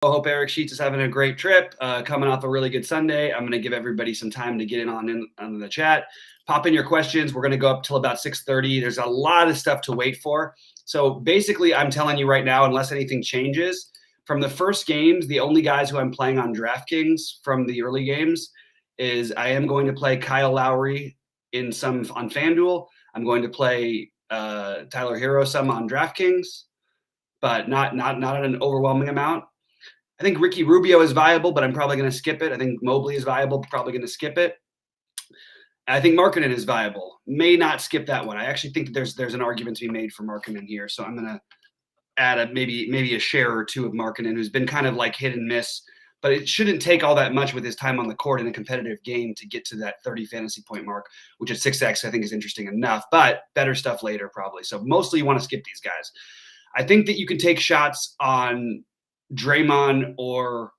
I hope Eric Sheets is having a great trip, coming off a really good Sunday. I'm going to give everybody some time to get in on the chat. Pop in your questions. We're going to go up till about 6:30. There's a lot of stuff to wait for. So basically, I'm telling you right now, unless anything changes, from the first games, the only guys who I'm playing on DraftKings from the early games is I am going to play Kyle Lowry in some on FanDuel. I'm going to play Tyler Hero some on DraftKings, but not at an overwhelming amount. I think Ricky Rubio is viable, but I'm probably going to skip it. I think Mobley is viable, probably going to skip it. I think Markkanen is viable. May not skip that one. I actually think that there's an argument to be made for Markkanen here, so I'm going to add maybe a share or two of Markkanen, who's been kind of like hit and miss, but it shouldn't take all that much with his time on the court in a competitive game to get to that 30 fantasy point mark, which at 6x I think is interesting enough, but better stuff later probably. So mostly you want to skip these guys. I think that you can take shots on Draymond or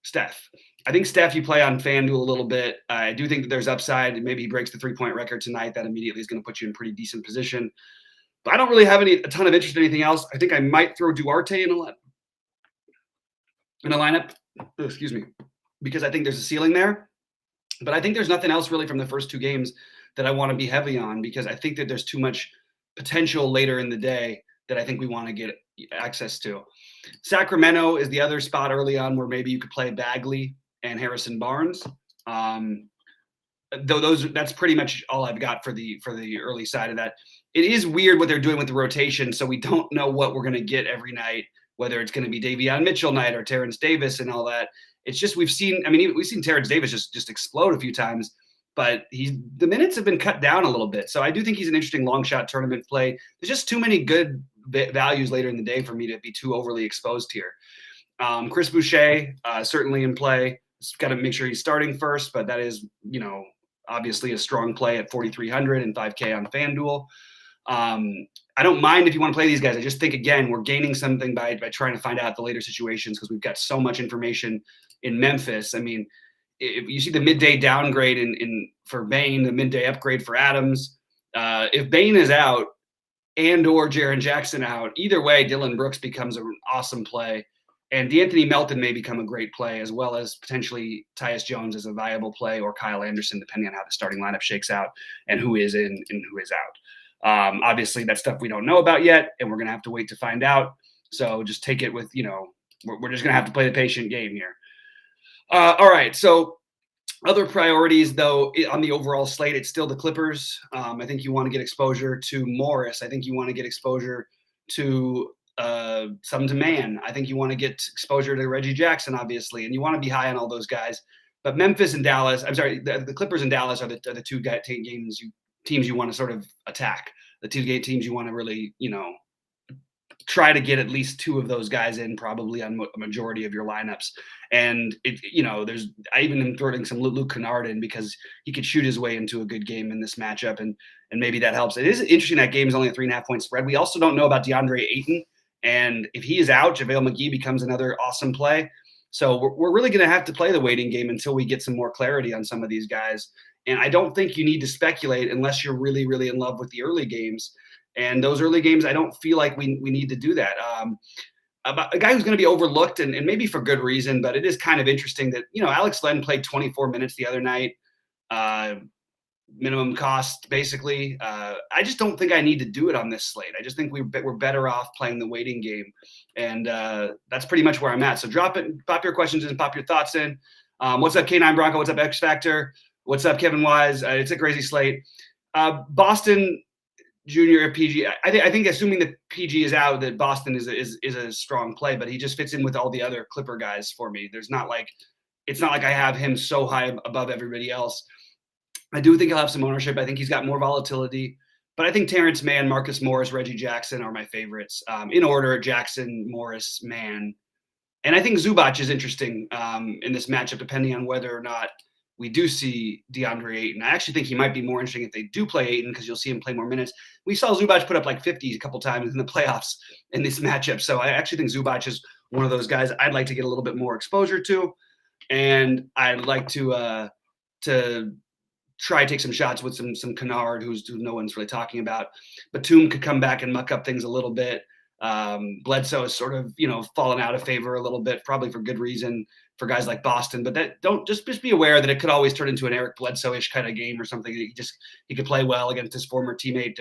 Steph. I think Steph you play on FanDuel a little bit. I do think that there's upside. Maybe he breaks the 3-point record tonight. That immediately is going to put you in pretty decent position. But I don't really have a ton of interest in anything else. I think I might throw Duarte in a lineup. Excuse me, because I think there's a ceiling there. But I think there's nothing else really from the first two games that I want to be heavy on, because I think that there's too much potential later in the day that I think we want to get access to. Sacramento is the other spot early on where maybe you could play Bagley and Harrison Barnes. That's pretty much all I've got for the early side of that. It is weird what they're doing with the rotation, so we don't know what we're going to get every night, whether it's going to be Davion Mitchell night or Terrence Davis and all that. It's just we've seen Terrence Davis just explode a few times, but the minutes have been cut down a little bit. So I do think he's an interesting long shot tournament play. There's just too many good values later in the day for me to be too overly exposed here. Chris Boucher, certainly in play. Got to make sure he's starting first, but that is, obviously a strong play at 4,300 and 5K on FanDuel. I don't mind if you want to play these guys. I just think, again, we're gaining something by trying to find out the later situations, because we've got so much information in Memphis. I mean, if you see the midday downgrade for Bane, the midday upgrade for Adams, if Bane is out and or Jaren Jackson out, either way, Dylan Brooks becomes an awesome play. And DeAnthony Melton may become a great play, as well as potentially Tyus Jones as a viable play, or Kyle Anderson, depending on how the starting lineup shakes out and who is in and who is out. Obviously, that's stuff we don't know about yet, and we're going to have to wait to find out. So just take it with, we're just going to have to play the patient game here. All right, so other priorities, though, on the overall slate, it's still the Clippers. I think you want to get exposure to Morris. I think you want to get exposure to some demand. I think you want to get exposure to Reggie Jackson, obviously, and you want to be high on all those guys. But Memphis and Dallas, the Clippers and Dallas are the two teams you want to sort of attack. The two teams you want to really, try to get at least two of those guys in, probably on a majority of your lineups. And I even am throwing some Luke Kennard in, because he could shoot his way into a good game in this matchup, and maybe that helps. It is interesting that game is only a 3.5-point spread. We also don't know about DeAndre Ayton, and if he is out, JaVale McGee becomes another awesome play. So we're really going to have to play the waiting game until we get some more clarity on some of these guys. And I don't think you need to speculate unless you're really, really in love with the early games. And those early games, I don't feel like we need to do that. A guy who's going to be overlooked, and maybe for good reason, but it is kind of interesting that, Alex Len played 24 minutes the other night, minimum cost, basically. I just don't think I need to do it on this slate. I just think we're better off playing the waiting game. And that's pretty much where I'm at. So pop your questions in, pop your thoughts in. What's up, K9 Bronco? What's up, X Factor? What's up, Kevin Wise? It's a crazy slate. Boston Junior PG. I think assuming that PG is out, that Boston is a strong play, but he just fits in with all the other Clipper guys for me. It's not like I have him so high above everybody else. I do think he'll have some ownership. I think he's got more volatility, but I think Terrence Mann, Marcus Morris, Reggie Jackson are my favorites in order: Jackson, Morris, Mann, and I think Zubac is interesting in this matchup, depending on whether or not we do see DeAndre Ayton. I actually think he might be more interesting if they do play Ayton, because you'll see him play more minutes. We saw Zubac put up like 50 a couple times in the playoffs in this matchup. So I actually think Zubac is one of those guys I'd like to get a little bit more exposure to. And I'd like to try to take some shots with some Kennard, who no one's really talking about. Batum could come back and muck up things a little bit. Bledsoe is sort of, fallen out of favor a little bit, probably for good reason for guys like Boston. But that don't just be aware that it could always turn into an Eric Bledsoe-ish kind of game or something. He could play well against his former teammate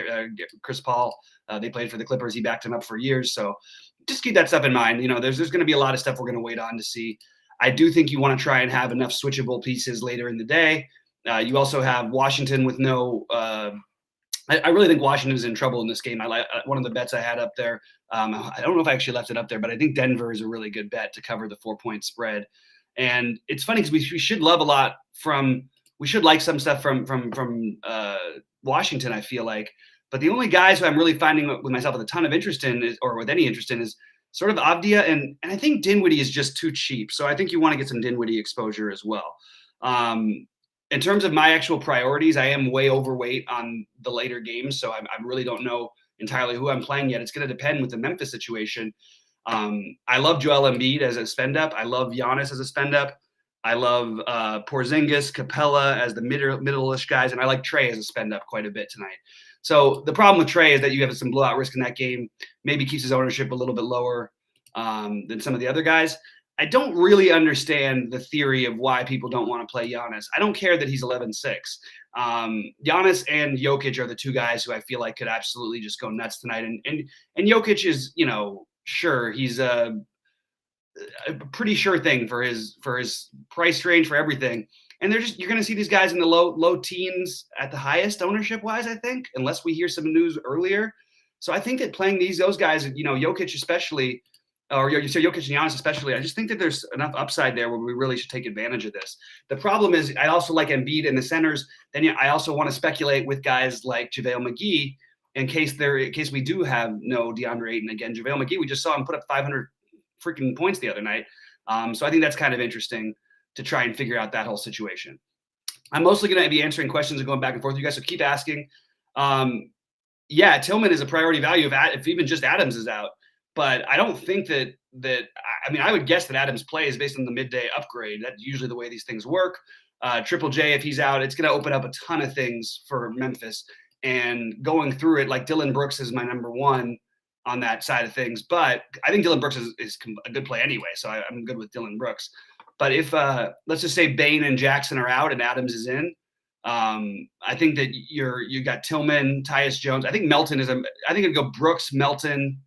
Chris Paul. They played for the Clippers. He backed him up for years. So just keep that stuff in mind. There's going to be a lot of stuff we're going to wait on to see. I do think you want to try and have enough switchable pieces later in the day. You also have Washington with no. I really think Washington is in trouble in this game. I like one of the bets I had up there. I don't know if I actually left it up there, but I think Denver is a really good bet to cover the 4-point spread. And it's funny because we should love a lot we should like some stuff from Washington, I feel like. But the only guys who I'm really finding with myself with a ton of interest in or with any interest in is sort of Avdia. And I think Dinwiddie is just too cheap. So I think you want to get some Dinwiddie exposure as well. In terms of my actual priorities, I am way overweight on the later games. So I really don't know entirely who I'm playing yet. It's going to depend with the Memphis situation. I love Joel Embiid as a spend up. I love Giannis as a spend up. I love Porzingis, Capella as the middle-ish guys. And I like Trey as a spend up quite a bit tonight. So the problem with Trey is that you have some blowout risk in that game. Maybe keeps his ownership a little bit lower than some of the other guys. I don't really understand the theory of why people don't want to play Giannis. I don't care that he's 11-6. Giannis and Jokic are the two guys who I feel like could absolutely just go nuts tonight. And Jokic is, sure, he's a pretty sure thing for his price range, for everything. And you're going to see these guys in the low teens at the highest ownership wise, I think, unless we hear some news earlier. So I think that playing those guys, Jokic especially, or Jokic and Giannis especially, I just think that there's enough upside there where we really should take advantage of this. The problem is I also like Embiid in the centers. Then I also want to speculate with guys like JaVale McGee in case we do have no DeAndre Ayton again. JaVale McGee, we just saw him put up 500 freaking points the other night. So I think that's kind of interesting to try and figure out that whole situation. I'm mostly going to be answering questions and going back and forth with you guys, so keep asking. Yeah, Tillman is a priority value if even just Adams is out. But I don't think that I would guess that Adams plays based on the midday upgrade. That's usually the way these things work. Triple J, if he's out, it's going to open up a ton of things for Memphis. And going through it, like Dillon Brooks is my number one on that side of things. But I think Dillon Brooks is a good play anyway, so I'm good with Dillon Brooks. But if let's just say Bane and Jackson are out and Adams is in, I think that you got Tillman, Tyus Jones. I think Melton I think it'd go Brooks, Melton.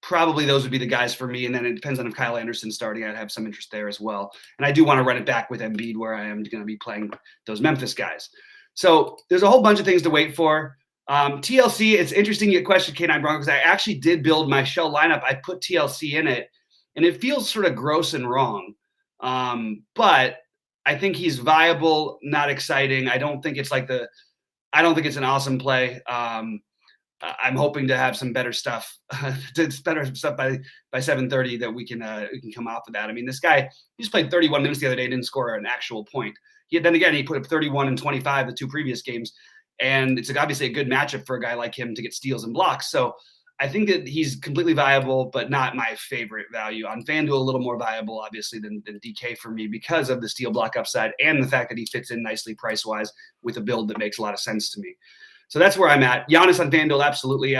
Probably those would be the guys for me. And then it depends on if Kyle Anderson's starting. I'd have some interest there as well. And I do want to run it back with Embiid where I am going to be playing those Memphis guys. So there's a whole bunch of things to wait for. TLC, it's interesting you question K9 Bronco because I actually did build my shell lineup. I put TLC in it and it feels sort of gross and wrong. But I think he's viable, not exciting. I don't think it's an awesome play. I'm hoping to have some better stuff, by 7:30 that we can come off of that. I mean, this guy, he just played 31 minutes the other day, didn't score an actual point. He put up 31 and 25 the two previous games, and it's obviously a good matchup for a guy like him to get steals and blocks. So I think that he's completely viable, but not my favorite value. On FanDuel, a little more viable, obviously, than DK for me because of the steal block upside and the fact that he fits in nicely price-wise with a build that makes a lot of sense to me. So that's where I'm at. Giannis on FanDuel, absolutely.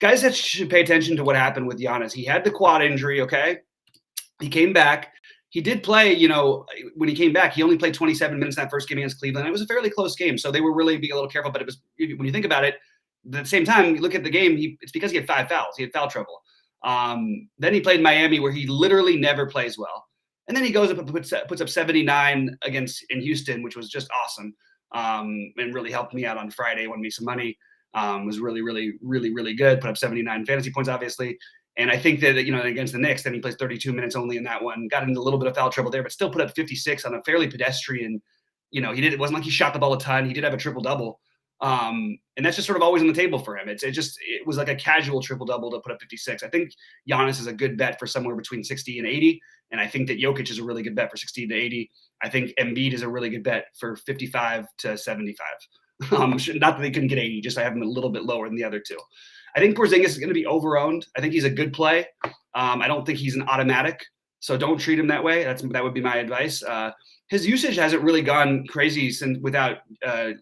Guys that should pay attention to what happened with Giannis. He had the quad injury, okay? He came back. He did play, when he came back, he only played 27 minutes in that first game against Cleveland. It was a fairly close game, so they were really being a little careful. But it was, when you think about it, at the same time, you look at the game, it's because he had 5 fouls. He had foul trouble. Then he played Miami where he literally never plays well. And then he goes up and puts up 79 in Houston, which was just awesome. And really helped me out on Friday, won me some money, was really, really, really, really good. Put up 79 fantasy points, obviously. And I think that, against the Knicks, then he plays 32 minutes only in that one, got into a little bit of foul trouble there, but still put up 56 on a fairly pedestrian, it wasn't like he shot the ball a ton. He did have a triple double. And that's just sort of always on the table for him. It was like a casual triple double to put up 56. I think Giannis is a good bet for somewhere between 60 and 80. And I think that Jokic is a really good bet for 60 to 80. I think Embiid is a really good bet for 55 to 75. Not that they couldn't get 80, just I have him a little bit lower than the other two. I think Porzingis is going to be over-owned. I think he's a good play. I don't think he's an automatic, so don't treat him that way. That would be my advice. His usage hasn't really gone crazy without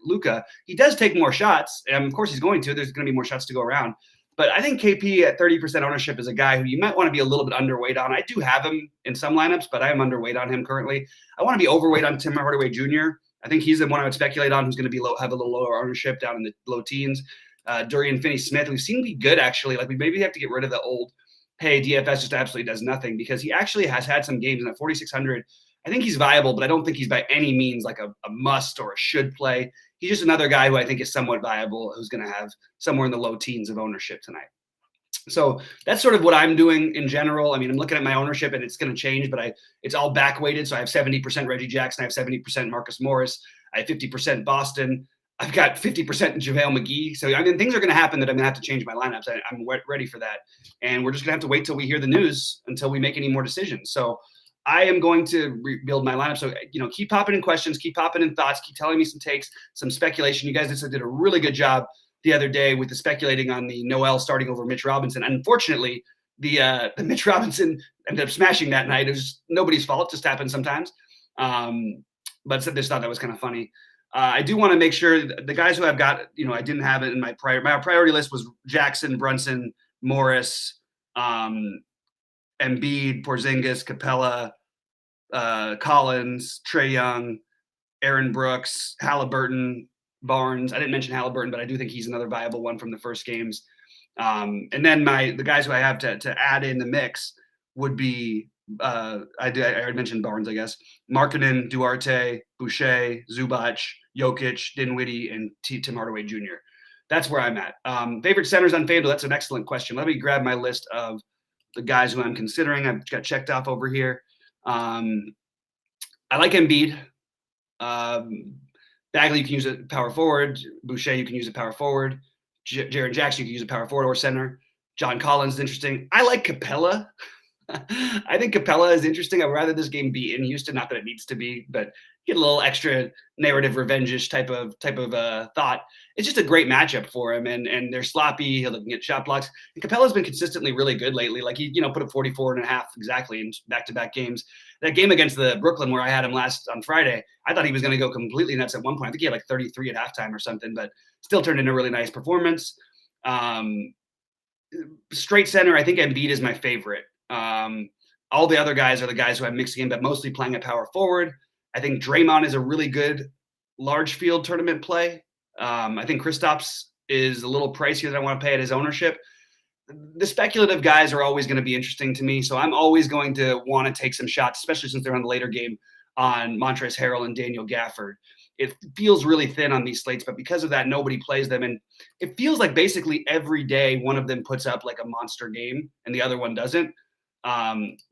Luka. He does take more shots, and of course he's going to. There's going to be more shots to go around. But I think KP at 30% ownership is a guy who you might want to be a little bit underweight on. I do have him in some lineups, but I am underweight on him currently. I want to be overweight on Tim Hardaway Jr. I think he's the one I would speculate on who's going to be have a little lower ownership down in the low teens. Dorian Finney-Smith, we've seen be good actually. Like we maybe have to get rid of the old, hey, DFS just absolutely does nothing, because he actually has had some games in at 4,600. I think he's viable, but I don't think he's by any means like a must or a should play. He's just another guy who I think is somewhat viable, who's going to have somewhere in the low teens of ownership tonight. So that's sort of what I'm doing in general. I mean, I'm looking at my ownership and it's going to change, but it's all back weighted. So I have 70% Reggie Jackson. I have 70% Marcus Morris. I have 50% Boston. I've got 50% JaVale McGee. So, I mean, things are going to happen that I'm going to have to change my lineups. I'm ready for that. And we're just going to have to wait till we hear the news until we make any more decisions. So I am going to rebuild my lineup. So, keep popping in questions, keep popping in thoughts, keep telling me some takes, some speculation. You guys did a really good job the other day with the speculating on the Noel starting over Mitch Robinson. Unfortunately, the Mitch Robinson ended up smashing that night. It was nobody's fault. It just happens sometimes. But just thought that was kind of funny. I do want to make sure the guys who I've got, I didn't have it in my priority list was Jackson, Brunson, Morris, Embiid, Porzingis, Capella, Collins, Trae Young, Aaron Brooks, Halliburton, Barnes. I didn't mention Halliburton, but I do think he's another viable one from the first games. And then the guys who I have to add in the mix would be I already mentioned Barnes, I guess. Markkanen, Duarte, Boucher, Zubac, Jokic, Dinwiddie, and Tim Hardaway Jr. That's where I'm at. Favorite centers on FanDuel. That's an excellent question. Let me grab my list of the guys who I'm considering. I've got checked off over here. I like Embiid. Bagley, you can use a power forward. Boucher, you can use a power forward. Jaren Jackson, you can use a power forward or center. John Collins is interesting. I like Capella. I think Capella is interesting. I'd rather this game be in Houston, not that it needs to be, but get a little extra narrative revenge-ish type of thought. It's just a great matchup for him, and they're sloppy. He'll get shot blocks. And Capella's been consistently really good lately. Like he, put up 44.5 exactly in back-to-back games. That game against the Brooklyn where I had him last on Friday, I thought he was going to go completely nuts at one point. I think he had like 33 at halftime or something, but still turned into a really nice performance. Straight center, I think Embiid is my favorite. All the other guys are the guys who I'm mixing in, but mostly playing at power forward. I think Draymond is a really good large field tournament play. I think Kristaps is a little pricier than I want to pay at his ownership. The speculative guys are always going to be interesting to me, so I'm always going to want to take some shots, especially since they're on the later game, on Montrezl Harrell and Daniel Gafford. It feels really thin on these slates, but because of that, nobody plays them. And it feels like basically every day one of them puts up like a monster game and the other one doesn't.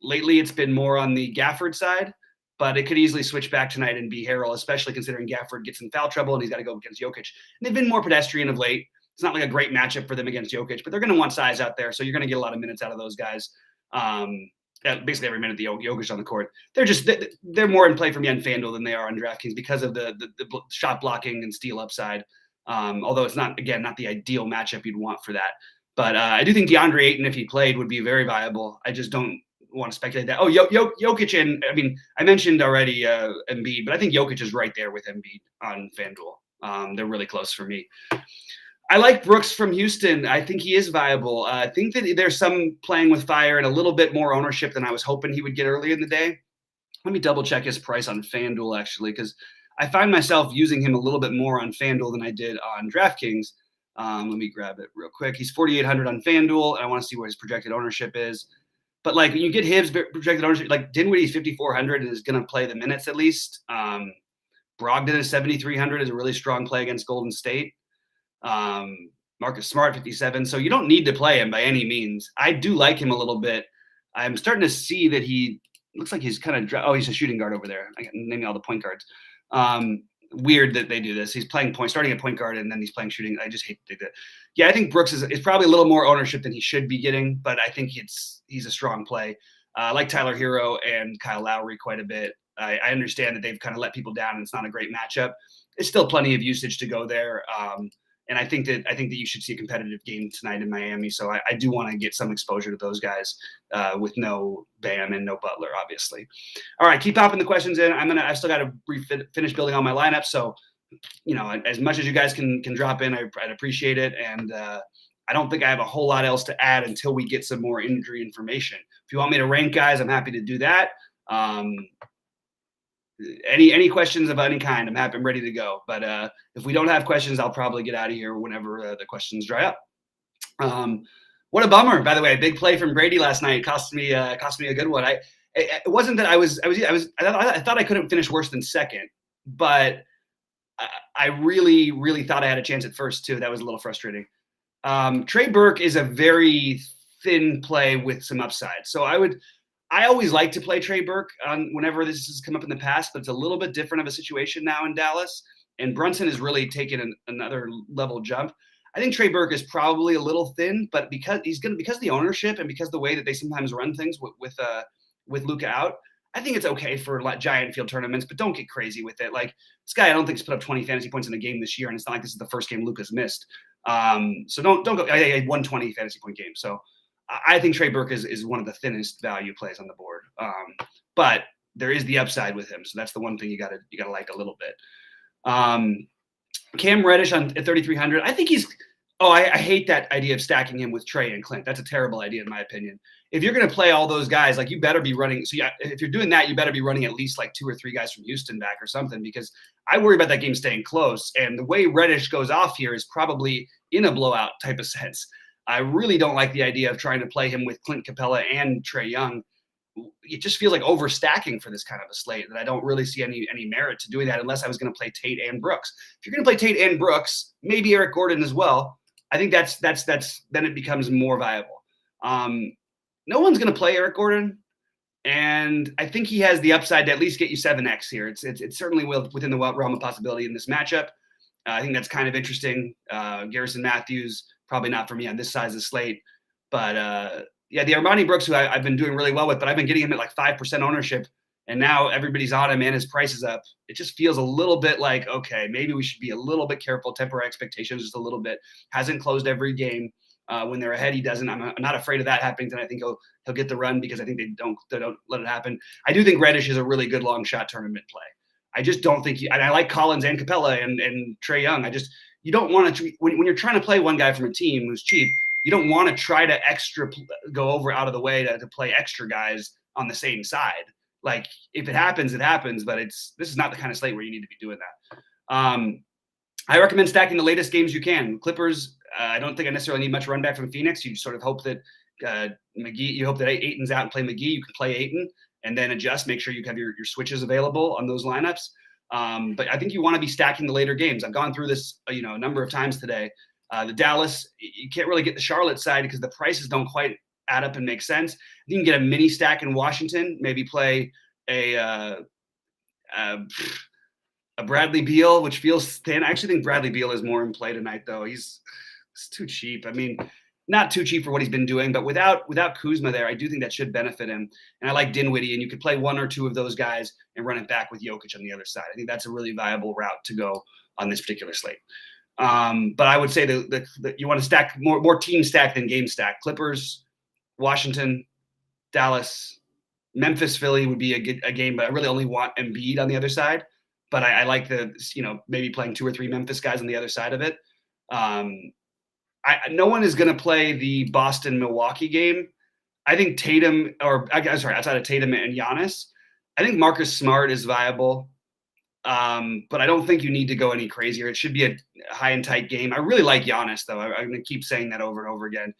Lately, it's been more on the Gafford side, but it could easily switch back tonight and be Harrell, especially considering Gafford gets in foul trouble and he's got to go against Jokic. And they've been more pedestrian of late. It's not like a great matchup for them against Jokic, but they're going to want size out there, so you're going to get a lot of minutes out of those guys. Basically every minute the Jokic on the court. They're more in play for me on FanDuel than they are on DraftKings because of the shot blocking and steal upside. Although it's not the ideal matchup you'd want for that. But I do think DeAndre Ayton, if he played, would be very viable. I just don't want to speculate that. Oh, Jokic, and I mentioned already Embiid, but I think Jokic is right there with Embiid on FanDuel. They're really close for me. I like Brooks from Houston. I think he is viable. I think that there's some playing with fire and a little bit more ownership than I was hoping he would get earlier in the day. Let me double check his price on FanDuel, actually, because I find myself using him a little bit more on FanDuel than I did on DraftKings. Let me grab it real quick. He's 4,800 on FanDuel, and I want to see what his projected ownership is. But like when you get his projected ownership, like Dinwiddie's 5,400 and is going to play the minutes at least. Brogdon is 7,300 is a really strong play against Golden State. Marcus Smart 57. So you don't need to play him by any means. I do like him a little bit. I'm starting to see that he looks like he's kind of he's a shooting guard over there. I can name all the point guards. Weird that they do this. He's playing starting at point guard and then he's playing shooting. I just hate to do that. Yeah, I think Brooks is probably a little more ownership than he should be getting, but I think he's a strong play. I like Tyler Hero and Kyle Lowry quite a bit. I understand that they've kind of let people down and it's not a great matchup. It's still plenty of usage to go there. And I think that you should see a competitive game tonight in Miami. So I do want to get some exposure to those guys with no Bam and no Butler, obviously. All right, keep popping the questions in. I still got to finish building all my lineups. So, as much as you guys can drop in, I'd appreciate it. And I don't think I have a whole lot else to add until we get some more injury information. If you want me to rank guys, I'm happy to do that. Any questions of any kind, I'm ready to go. But if we don't have questions, I'll probably get out of here whenever the questions dry up. What a bummer, by the way. A big play from Brady last night cost me a good one. It wasn't that I thought I couldn't finish worse than second, but I really, really thought I had a chance at first too. That was a little frustrating. Trey Burke is a very thin play with some upside. So I always like to play Trey Burke whenever this has come up in the past, but it's a little bit different of a situation now in Dallas. And Brunson has really taken another level jump. I think Trey Burke is probably a little thin, but because of the ownership and because the way that they sometimes run things with Luka out, I think it's okay for giant field tournaments, but don't get crazy with it. Like this guy, I don't think he's put up 20 fantasy points in a game this year, and it's not like this is the first game Luka's missed. So don't go. I had 120 fantasy point game. So I think Trey Burke is one of the thinnest value plays on the board. But there is the upside with him, so that's the one thing you gotta like a little bit. Cam Reddish at 3,300. I think he's. Oh, I hate that idea of stacking him with Trey and Clint. That's a terrible idea in my opinion. If you're going to play all those guys, like you better be running. So yeah, if you're doing that, you better be running at least like 2 or 3 guys from Houston back or something, because I worry about that game staying close. And the way Reddish goes off here is probably in a blowout type of sense. I really don't like the idea of trying to play him with Clint Capella and Trae Young. It just feels like overstacking for this kind of a slate that I don't really see any merit to doing that unless I was going to play Tate and Brooks. If you're going to play Tate and Brooks, maybe Eric Gordon as well. I think that's then it becomes more viable. No one's going to play Eric Gordon, and I think he has the upside to at least get you 7x here. It's certainly within the realm of possibility in this matchup. I think that's kind of interesting. Garrison Matthews, probably not for me on this size of slate, but yeah, the Armani Brooks, who I've been doing really well with, but I've been getting him at like 5% ownership, and now everybody's on him and his price is up. It just feels a little bit like, okay, maybe we should be a little bit careful, temper our expectations just a little bit. Hasn't closed every game. When they're ahead, he doesn't. I'm not afraid of that happening. And I think he'll get the run because I think they don't let it happen. I do think Reddish is a really good long shot tournament play. I just don't think and I like Collins and Capella and Trae Young. You don't want to when you're trying to play one guy from a team who's cheap, you don't want to try to go over out of the way to play extra guys on the same side. Like if it happens, it happens. But this is not the kind of slate where you need to be doing that. I recommend stacking the latest games you can. Clippers. I don't think I necessarily need much run back from Phoenix. You sort of hope that McGee. You hope that Ayton's out and play McGee. You can play Ayton and then adjust. Make sure you have your switches available on those lineups. But I think you want to be stacking the later games. I've gone through this a number of times today. The Dallas, you can't really get the Charlotte side because the prices don't quite add up and make sense. You can get a mini stack in Washington. Maybe play a Bradley Beal, which feels thin. I actually think Bradley Beal is more in play tonight, though. He's too cheap. I mean, not too cheap for what he's been doing, but without Kuzma there, I do think that should benefit him. And I like Dinwiddie, and you could play 1 or 2 of those guys and run it back with Jokic on the other side. I think that's a really viable route to go on this particular slate. But I would say that you want to stack more team stack than game stack. Clippers, Washington, Dallas, Memphis, Philly would be a game, but I really only want Embiid on the other side. But I like maybe playing 2 or 3 Memphis guys on the other side of it. No one is going to play the Boston-Milwaukee game. I think Tatum, outside of Tatum and Giannis, I think Marcus Smart is viable. But I don't think you need to go any crazier. It should be a high and tight game. I really like Giannis, though. I'm going to keep saying that over and over again.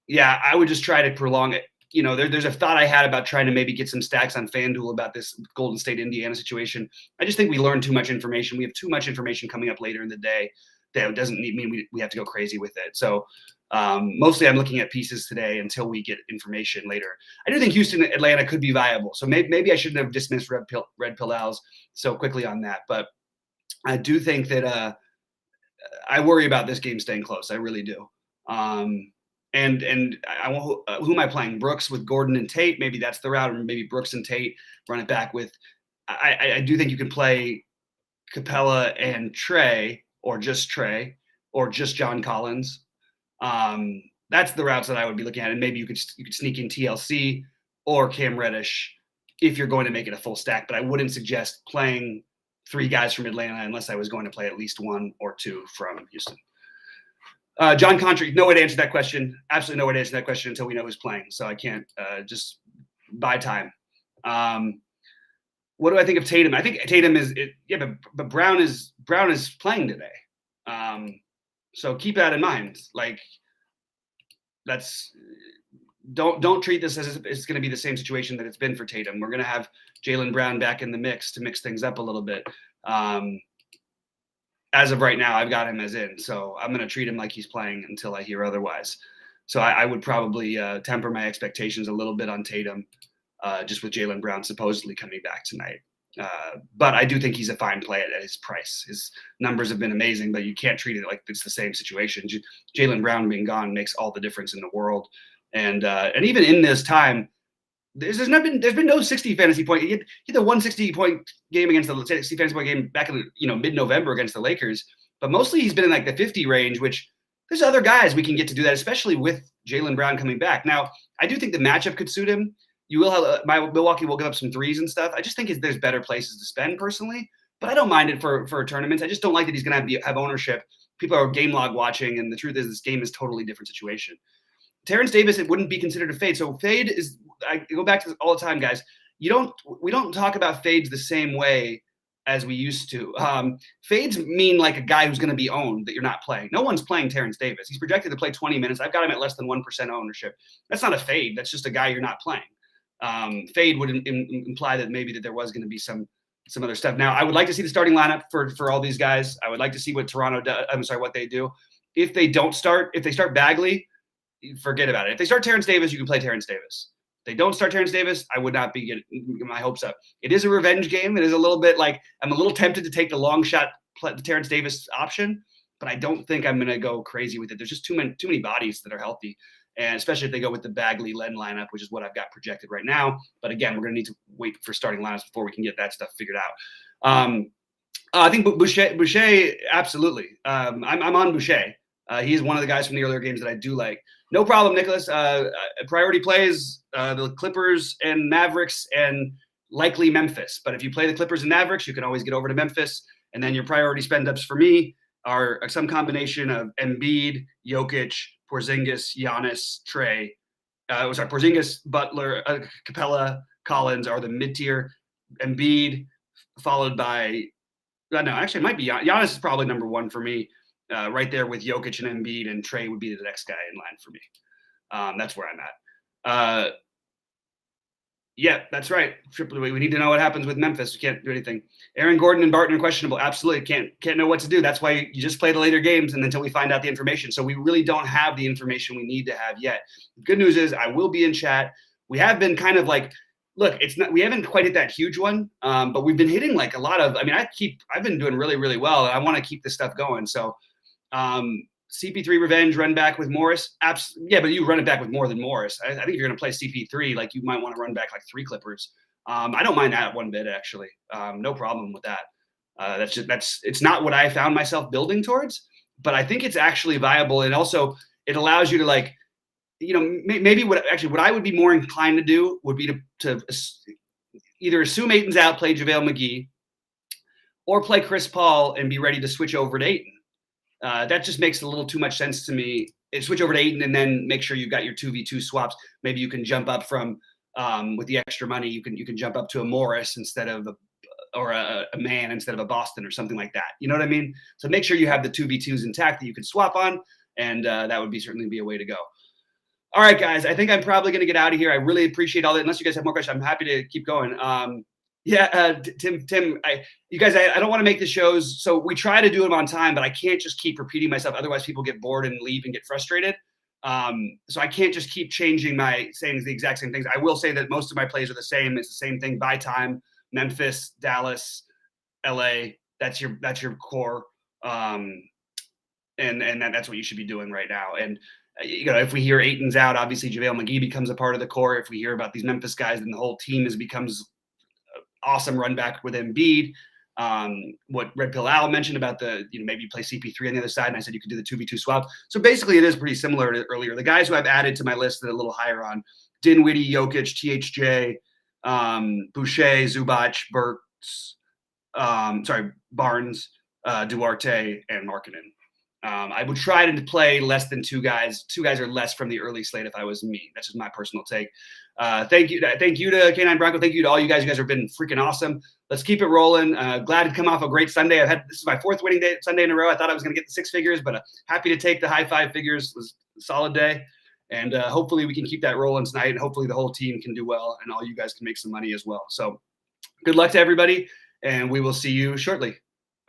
Yeah, I would just try to prolong it. There's a thought I had about trying to maybe get some stacks on FanDuel about this Golden State Indiana situation. I just think we learned too much information. We have too much information coming up later in the day that doesn't mean we have to go crazy with it. So mostly I'm looking at pieces today until we get information later. I do think Houston, Atlanta could be viable. So maybe I shouldn't have dismissed Red Pill Al's so quickly on that. But I do think that I worry about this game staying close. I really do. And who am I playing? Brooks with Gordon and Tate. Maybe that's the route, or maybe Brooks and Tate run it back with. I do think you can play Capella and Trae, or just John Collins. That's the routes that I would be looking at, and maybe you could sneak in TLC or Cam Reddish if you're going to make it a full stack. But I wouldn't suggest playing 3 guys from Atlanta unless I was going to play at least 1 or 2 from Houston. John Contry, no way to answer that question. Absolutely no way to answer that question until we know who's playing. So I can't just buy time. What do I think of Tatum? I think Tatum but Brown is playing today. So keep that in mind. Like don't treat this as it's going to be the same situation that it's been for Tatum. We're going to have Jaylen Brown back in the mix to mix things up a little bit. As of right now, I've got him as in, so I'm going to treat him like he's playing until I hear otherwise. So I would probably temper my expectations a little bit on Tatum, just with Jaylen Brown supposedly coming back tonight. But I do think he's a fine play at his price. His numbers have been amazing, but you can't treat it like it's the same situation. Jaylen Brown being gone makes all the difference in the world. And even in this time, there's been no 60 fantasy point. He had the 160 point game against the 60 fantasy point game back in mid-November against the Lakers, but mostly he's been in like the 50 range, which there's other guys we can get to do that, especially with Jaylen Brown coming back. Now, I do think the matchup could suit him. You will have Milwaukee will give up some threes and stuff. I just think there's better places to spend personally, but I don't mind it for tournaments. I just don't like that he's going to have ownership. People are game log watching, and the truth is this game is totally different situation. Terrence Davis, it wouldn't be considered a fade. So fade is, I go back to this all the time, guys. We don't talk about fades the same way as we used to. Fades mean like a guy who's going to be owned that you're not playing. No one's playing Terrence Davis. He's projected to play 20 minutes. I've got him at less than 1% ownership. That's not a fade. That's just a guy you're not playing. Fade would imply that maybe that there was going to be some other stuff. Now, I would like to see the starting lineup for all these guys. I would like to see what Toronto does. I'm sorry, what they do. If they start Bagley, forget about it. If they start Terrence Davis, you can play Terrence Davis. If they don't start Terrence Davis, I would not be getting my hopes up. It is a revenge game. It is a little bit like I'm a little tempted to take the long shot Terrence Davis option, but I don't think I'm going to go crazy with it. There's just too many bodies that are healthy, and especially if they go with the Bagley Len lineup, which is what I've got projected right now. But again, we're going to need to wait for starting lineups before we can get that stuff figured out. I think Boucher, absolutely. I'm on Boucher. He's one of the guys from the earlier games that I do like. No problem, Nicholas. Priority plays the Clippers and Mavericks and likely Memphis. But if you play the Clippers and Mavericks, you can always get over to Memphis. And then your priority spend ups for me are some combination of Embiid, Jokic, Porzingis, Giannis, Trae. Porzingis, Butler, Capella, Collins are the mid-tier. Embiid, followed by it might be Giannis is probably number one for me. Right there with Jokic and Embiid, and Trae would be the next guy in line for me. That's where I'm at. Yeah, that's right. We need to know what happens with Memphis. We can't do anything. Aaron Gordon and Barton are questionable. Absolutely. Can't know what to do. That's why you just play the later games and until we find out the information. So we really don't have the information we need to have yet. The good news is I will be in chat. We have been kind of like, look, we haven't quite hit that huge one, but we've been hitting like a lot of, I've been doing really, really well. And I want to keep this stuff going. So CP3 revenge run back with Morris. Yeah, but you run it back with more than Morris. I think if you're going to play CP3, like you might want to run back like 3 Clippers. I don't mind that one bit actually. No problem with that. It's not what I found myself building towards, but I think it's actually viable. And also it allows you to maybe what I would be more inclined to do would be to either assume Ayton's out, play JaVale McGee, or play Chris Paul and be ready to switch over to Ayton. That just makes a little too much sense to me. Switch over to Ayton and then make sure you've got your 2v2 swaps. Maybe you can jump up from with the extra money. You can jump up to a Morris instead of a Man instead of a Boston or something like that. You know what I mean? So make sure you have the 2v2s intact that you can swap on, and that would certainly be a way to go. All right, guys. I think I'm probably going to get out of here. I really appreciate all that. Unless you guys have more questions, I'm happy to keep going. Tim, you guys, I don't want to make the shows. So we try to do them on time, but I can't just keep repeating myself. Otherwise people get bored and leave and get frustrated. So I can't just keep changing saying the exact same things. I will say that most of my plays are the same. It's the same thing by time. Memphis, Dallas, LA. That's your core. And that's what you should be doing right now. And if we hear Ayton's out, obviously JaVale McGee becomes a part of the core. If we hear about these Memphis guys, then the whole team becomes awesome run back with Embiid. What Red Pill Al mentioned about maybe you play CP3 on the other side, and I said you could do the 2v2 swap. So basically it is pretty similar to earlier. The guys who I've added to my list that are a little higher on: Dinwiddie, Jokic, THJ, Boucher, Zubac, Barnes, Duarte, and Markkanen. I would try to play less than 2 guys. 2 guys or less from the early slate if I was me. That's just my personal take. Thank you to K9 Bronco. Thank you to all you guys. You guys have been freaking awesome. Let's keep it rolling. Glad to come off a great Sunday. This is my 4th winning day Sunday in a row. I thought I was going to get the 6 figures, but happy to take the high 5 figures. It was a solid day. And hopefully we can keep that rolling tonight. And hopefully the whole team can do well and all you guys can make some money as well. So good luck to everybody. And we will see you shortly.